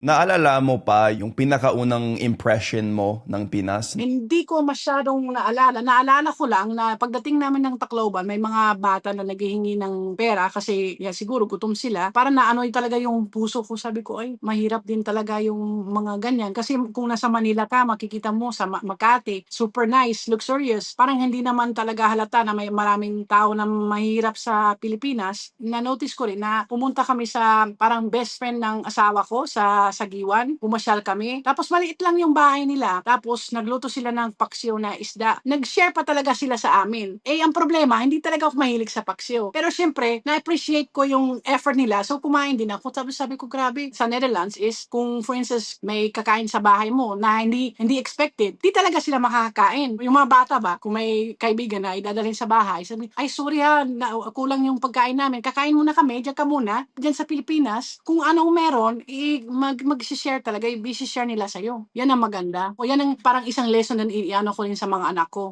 Naalala mo pa yung pinakaunang impression mo ng Pinas? Hindi ko masyadong naalala. Naalala ko lang na pagdating namin ng Tacloban, may mga bata na naghihingi ng pera kasi siguro gutom sila. Parang naano talaga yung puso ko. Sabi ko, ay, mahirap din talaga yung mga ganyan. Kasi kung nasa Manila ka, makikita mo sa Makati, super nice, luxurious. Parang hindi naman talaga halata na may maraming tao na mahirap sa Pilipinas. Na-notice ko rin na pumunta kami sa parang best friend ng asawa ko sa Sagiwan. Pumasyal kami. Tapos maliit lang yung bahay nila. Tapos nagluto sila ng paksiw na isda. Nag-share pa talaga sila sa amin. Eh, ang problema, hindi talaga ako mahilig sa paksiw. Pero syempre, na-appreciate ko yung effort nila. So, kumain din ako. Sabi ko, grabe, sa Netherlands is, kung for instance, may kakain sa bahay mo na hindi expected, di talaga sila makakakain. Yung mga bata ba, kung may kaibigan na idadalhin sa bahay, sabi, ay, sorry ha, kulang yung pagkain namin. Kakain muna kami, dyan ka muna. Dyan sa Pilipinas, kung anong meron, mag-share talaga, i-share nila sa'yo. Yan ang maganda. O yan ang parang isang lesson na iano ko rin sa mga anak ko.